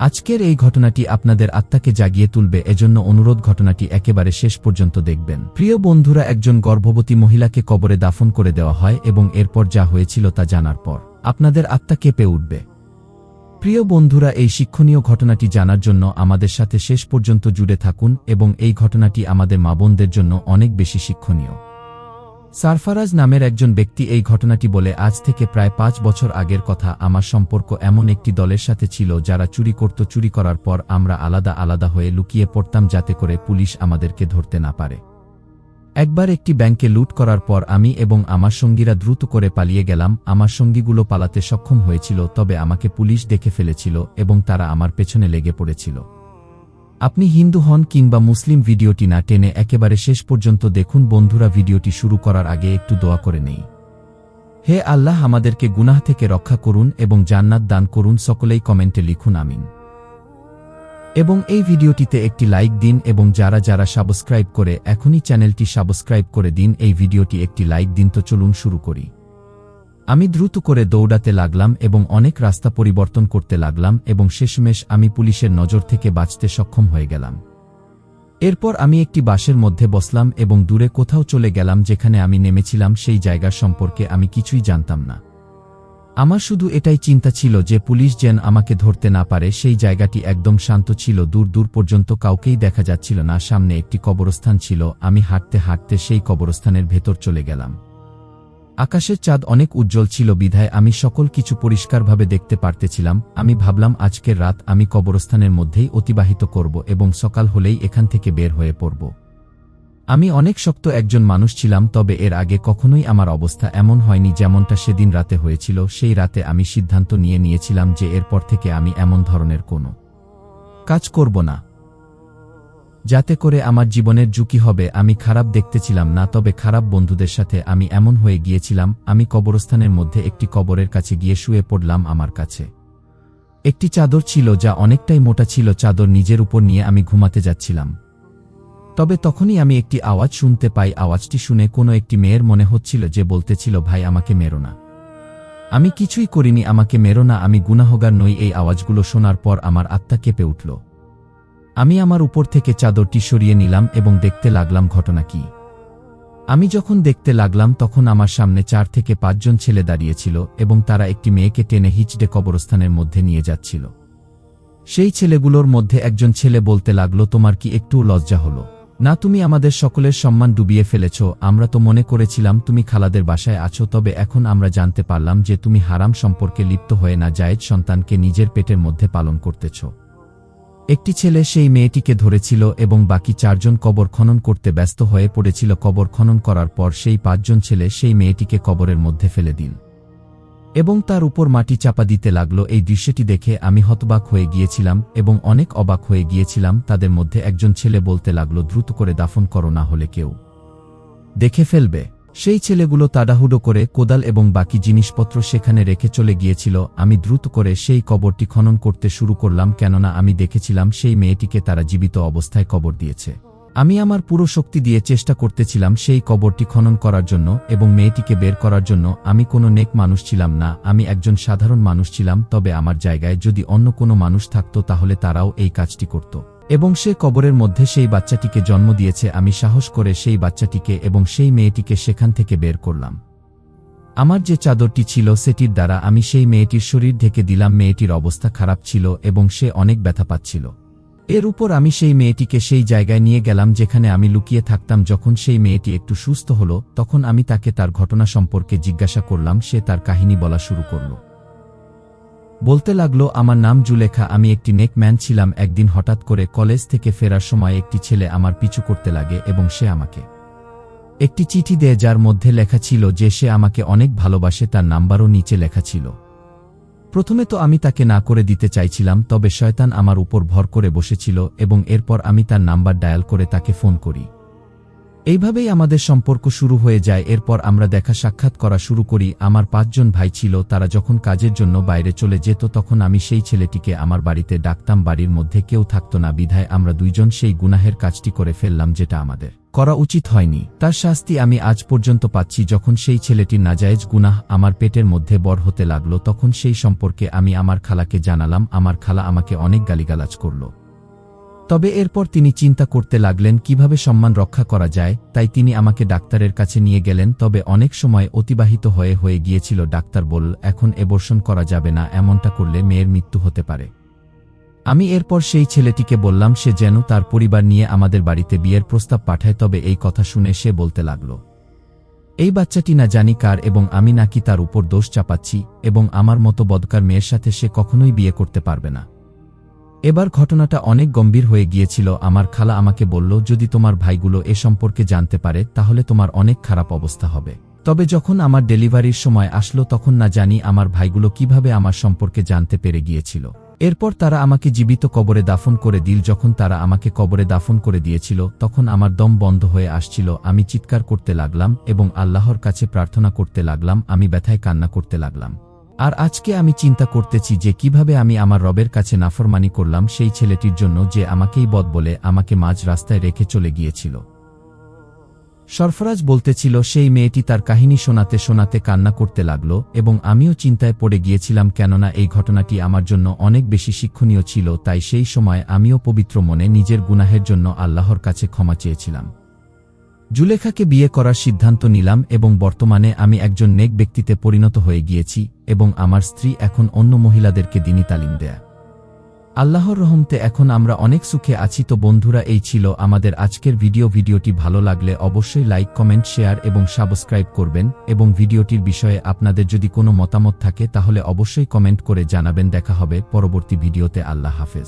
আজকের এই ঘটনাটি আপনাদের আত্মাকে জাগিয়ে তুলবে, এজন্য অনুরোধ ঘটনাটি একেবারে শেষ পর্যন্ত দেখবেন। প্রিয় বন্ধুরা, একজন গর্ভবতী মহিলাকে কবরে দাফন করে দেওয়া হয় এবং এরপর যা হয়েছিল তা জানার পর আপনাদের আত্মা কেঁপে উঠবে। প্রিয় বন্ধুরা, এই শিক্ষণীয় ঘটনাটি জানার জন্য আমাদের সাথে শেষ পর্যন্ত জুড়ে থাকুন এবং এই ঘটনাটি আমাদের মা বোনদের জন্য অনেক বেশি শিক্ষণীয়। সারফারাজ নামের একজন ব্যক্তি এই ঘটনাটি বলে, আজ থেকে প্রায় 5 বছর আগের কথা। আমার সম্পর্ক এমন একটি দলের সাথে ছিল যারা চুরি করত। চুরি করার পর আমরা আলাদা আলাদা হয়ে লুকিয়ে পড়তাম যাতে করে পুলিশ আমাদেরকে ধরতে না পারে। একবার একটি ব্যাংকে লুট করার পর আমি এবং আমার সঙ্গীরা দ্রুত করে পালিয়ে গেলাম। আমার সঙ্গীগুলো পালাতে সক্ষম হয়েছিল, তবে আমাকে পুলিশ দেখে ফেলেছিল এবং তারা আমার পেছনে লেগে পড়েছিল। আপনি হিন্দু হন কিংবা মুসলিম, ভিডিওটি না টেনে একেবারে শেষ পর্যন্ত দেখুন। বন্ধুরা, ভিডিওটি শুরু করার আগে একটু দোয়া করে নেই। হে আল্লাহ, আমাদেরকে গুনাহ থেকে রক্ষা করুন এবং জান্নাত দান করুন। সকলেই কমেন্টে লিখুন আমিন। এবং এই ভিডিওটিতে একটি লাইক দিন এবং যারা যারা সাবস্ক্রাইব করে এখনই চ্যানেলটি সাবস্ক্রাইব করে দিন। এই ভিডিওটি একটি লাইক দিন। তো চলুন শুরু করি। আমি দ্রুত করে দৌড়াতে লাগলাম এবং অনেক রাস্তা পরিবর্তন করতে লাগলাম এবং শেষমেশ আমি পুলিশের নজর থেকে বাঁচতে সক্ষম হয়ে গেলাম। এরপর আমি একটি বাসের মধ্যে বসলাম এবং দূরে কোথাও চলে গেলাম। যেখানে আমি নেমেছিলাম সেই জায়গার সম্পর্কে আমি কিছুই জানতাম না। আমার শুধু এটাই চিন্তা ছিল যে পুলিশ যেন আমাকে ধরতে না পারে। সেই জায়গাটি একদম শান্ত ছিল, দূর দূর পর্যন্ত কাউকেই দেখা যাচ্ছিল না। সামনে একটি কবরস্থান ছিল। আমি হাঁটতে হাঁটতে সেই কবরস্থানের ভেতর চলে গেলাম। আকাশের চাঁদ অনেক উজ্জ্বল ছিল বিধায় আমি সকল কিছু পরিষ্কারভাবে দেখতে পারতেছিলাম। আমি ভাবলাম আজকের রাত আমি কবরস্থানের মধ্যেই অতিবাহিত করব এবং সকাল হলেই এখান থেকে বের হয়ে পড়ব। আমি অনেক শক্ত একজন মানুষ ছিলাম, তবে এর আগে কখনোই আমার অবস্থা এমন হয়নি যেমনটা সেদিন রাতে হয়েছিল। সেই রাতে আমি সিদ্ধান্ত নিয়েছিলাম যে এরপর থেকে আমি এমন ধরনের কোনো কাজ করব না, যাতে করে আমার জীবনের ঝুঁকি হবে। আমি খারাপ দেখতেছিলাম না, তবে খারাপ বন্ধুদের সাথে আমি এমন হয়ে গিয়েছিলাম। আমি কবরস্থানের মধ্যে একটি কবরের কাছে গিয়ে শুয়ে পড়লাম। আমার কাছে একটি চাদর ছিল যা অনেকটাই মোটা ছিল। চাদর নিজের উপর নিয়ে আমি ঘুমাতে যাচ্ছিলাম, তবে তখনই আমি একটি আওয়াজ শুনতে পাই। আওয়াজটি শুনে কোনো একটি মেয়ের মনে হচ্ছিল যে বলতেছিল, ভাই আমাকে মেরো না। আমি কিছুই করিনি, আমাকে মেরো না, আমি গুনাহগার নই। এই আওয়াজগুলো শোনার পর আমার আত্মা কেঁপে উঠল। আমি আমার উপর থেকে চাদরটি সরিয়ে নিলাম এবং দেখতে লাগলাম ঘটনা কি। আমি যখন দেখতে লাগলাম তখন আমার সামনে 4 থেকে 5 জন ছেলে দাঁড়িয়েছিল এবং তারা একটি মেয়েকে টেনে হিচড়ে কবরস্থানের মধ্যে নিয়ে যাচ্ছিল। সেই ছেলেগুলোর মধ্যে একজন ছেলে বলতে লাগলো, তোমার কি একটু লজ্জা হলো না? তুমি আমাদের সকলের সম্মান ডুবিয়ে ফেলেছ। আমরা তো মনে করেছিলাম তুমি খালাদের বাসায় আছো, তবে এখন আমরা জানতে পারলাম যে তুমি হারাম সম্পর্কে লিপ্ত হয়ে না জায়েজ সন্তানকে নিজের পেটের মধ্যে পালন করতেছ। একটি ছেলে সেই মেয়েটিকে ধরেছিল এবং বাকি 4 জন কবর খনন করতে ব্যস্ত হয়ে পড়েছিল। কবর খনন করার পর সেই 5 জন ছেলে সেই মেয়েটিকে কবরের মধ্যে ফেলে দিল এবং তার উপর মাটি চাপা দিতে লাগল। এই দৃশ্যটি দেখে আমি হতবাক হয়ে গিয়েছিলাম এবং অনেক অবাক হয়ে গিয়েছিলাম। তাদের মধ্যে একজন ছেলে বলতে লাগল, দ্রুত করে দাফন করো, না হলে কেউ দেখে ফেলবে। সেই ছেলেগুলো তাড়াহুড়ো করে কোদাল এবং বাকি জিনিসপত্র সেখানে রেখে চলে গিয়েছিল। আমি দ্রুত করে সেই কবরটি খনন করতে শুরু করলাম, কেননা আমি দেখেছিলাম সেই মেয়েটিকে তারা জীবিত অবস্থায় কবর দিয়েছে। আমি আমার পুরো শক্তি দিয়ে চেষ্টা করতেছিলাম সেই কবরটি খনন করার জন্য এবং মেয়েটিকে বের করার জন্য। আমি কোনো নেক মানুষ ছিলাম না, আমি একজন সাধারণ মানুষ ছিলাম। তবে আমার জায়গায় যদি অন্য কোনো মানুষ থাকতো তাহলে তারাও এই কাজটি করত এবং সে কবরের মধ্যে সেই বাচ্চাটিকে জন্ম দিয়েছে। আমি সাহস করে সেই বাচ্চাটিকে এবং সেই মেয়েটিকে সেখান থেকে বের করলাম। আমার যে চাদরটি ছিল সেটির দ্বারা আমি সেই মেয়েটির শরীর ঢেকে দিলাম। মেয়েটির অবস্থা খারাপ ছিল এবং সে অনেক ব্যথা পাচ্ছিল। এর উপর আমি সেই মেয়েটিকে সেই জায়গায় নিয়ে গেলাম যেখানে আমি লুকিয়ে থাকতাম। যখন সেই মেয়েটি একটু সুস্থ হল তখন আমি তাকে তার ঘটনা সম্পর্কে জিজ্ঞাসা করলাম। সে তার কাহিনী বলা শুরু করল। বলতে লাগলো, আমার নাম জুলেখা, আমি একটি নেক ম্যান ছিলাম। একদিন হঠাৎ করে কলেজ থেকে ফেরার সময় একটি ছেলে আমার পিছু করতে লাগে এবং সে আমাকে একটি চিঠি দেয় যার মধ্যে লেখা ছিল যে সে আমাকে অনেক ভালোবাসে। তার নাম্বারও নিচে লেখা ছিল। প্রথমে তো আমি তাকে না করে দিতে চাইছিলাম, তবে শয়তান আমার উপর ভর করে বসেছিল এবং এরপর আমি তার নাম্বার ডায়াল করে তাকে ফোন করি। এইভাবেই আমাদের সম্পর্ক শুরু হয়ে যায়। এরপর আমরা দেখা সাক্ষাৎ করা শুরু করি। আমার 5 জন ভাই ছিল, তারা যখন কাজের জন্য বাইরে চলে যেত তখন আমি সেই ছেলেটিকে আমার বাড়িতে ডাকতাম। বাড়ির মধ্যে কেউ থাকত না বিধায় আমরা 2 জন সেই গুনাহের কাজটি করে ফেললাম, যেটা আমাদের করা উচিত হয়নি। তার শাস্তি আমি আজ পর্যন্ত পাচ্ছি। যখন সেই ছেলেটির নাজায়েজ গুনাহ আমার পেটের মধ্যে বড় হতে লাগলো, তখন সেই সম্পর্কে আমি আমার খালাকে জানালাম। আমার খালা আমাকে অনেক গালিগালাজ করল। তবে এরপর তিনি চিন্তা করতে লাগলেন কিভাবে সম্মান রক্ষা করা যায়, তাই তিনি আমাকে ডাক্তারের কাছে নিয়ে গেলেন। তবে অনেক সময় অতিবাহিত হয়ে গিয়েছিল। ডাক্তার বলল, এখন অ্যাবর্শন করা যাবে না, এমনটা করলে মেয়ের মৃত্যু হতে পারে। আমি এরপর সেই ছেলেটিকে বললাম সে যেন তার পরিবার নিয়ে আমাদের বাড়িতে বিয়ের প্রস্তাব পাঠায়। তবে এই কথা শুনে সে বলতে লাগল, এই বাচ্চাটি না জানি কার এবং আমি নাকি তার উপর দোষ চাপাচ্ছি, এবং আমার মতো বদকার মেয়ের সাথে সে কখনোই বিয়ে করতে পারবে না। এবার ঘটনাটা অনেক গম্ভীর হয়ে গিয়েছিল। আমার খালা আমাকে বলল, যদি তোমার ভাইগুলো এ সম্পর্কে জানতে পারে তাহলে তোমার অনেক খারাপ অবস্থা হবে। তবে যখন আমার ডেলিভারির সময় আসলো তখন না জানি আমার ভাইগুলো কিভাবে আমার সম্পর্কে জানতে পেরে গিয়েছিল। এরপর তারা আমাকে জীবিত কবরে দাফন করে দিল। যখন তারা আমাকে কবরে দাফন করে দিয়েছিল তখন আমার দম বন্ধ হয়ে আসছিল। আমি চিৎকার করতে লাগলাম এবং আল্লাহর কাছে প্রার্থনা করতে লাগলাম। আমি ব্যথায় কান্না করতে লাগলাম। আর আজকে আমি চিন্তা করতেছি যে কিভাবে আমি আমার রবের কাছে নাফরমানি করলাম সেই ছেলেটির জন্য, যে আমাকেই বদ বলে আমাকে মাঝ রাস্তায় রেখে চলে গিয়েছিল। সরফরাজ বলতেছিল, সেই মেয়েটি তার কাহিনী শোনাতে শোনাতে কান্না করতে লাগল এবং আমিও চিন্তায় পড়ে গিয়েছিলাম, কেননা এই ঘটনাটি আমার জন্য অনেক বেশি শিক্ষণীয় ছিল। তাই সেই সময় আমিও পবিত্র মনে নিজের গুনাহের জন্য আল্লাহর কাছে ক্ষমা চেয়েছিলাম। জুলেখাকে বিয়ে করার সিদ্ধান্ত নিলাম এবং বর্তমানে আমি একজন নেক ব্যক্তিতে পরিণত হয়ে গিয়েছি এবং আমার স্ত্রী এখন অন্য মহিলাদেরকে দ্বীনি তালিম দেয়। আল্লাহর রহমতে এখন আমরা অনেক সুখে আছি। তো বন্ধুরা, এই ছিল আমাদের আজকের ভিডিওটি ভালো লাগলে অবশ্যই লাইক, কমেন্ট, শেয়ার এবং সাবস্ক্রাইব করবেন এবং ভিডিওটির বিষয়ে আপনাদের যদি কোনো মতামত থাকে তাহলে অবশ্যই কমেন্ট করে জানাবেন। দেখা হবে পরবর্তী ভিডিওতে। আল্লাহ হাফেজ।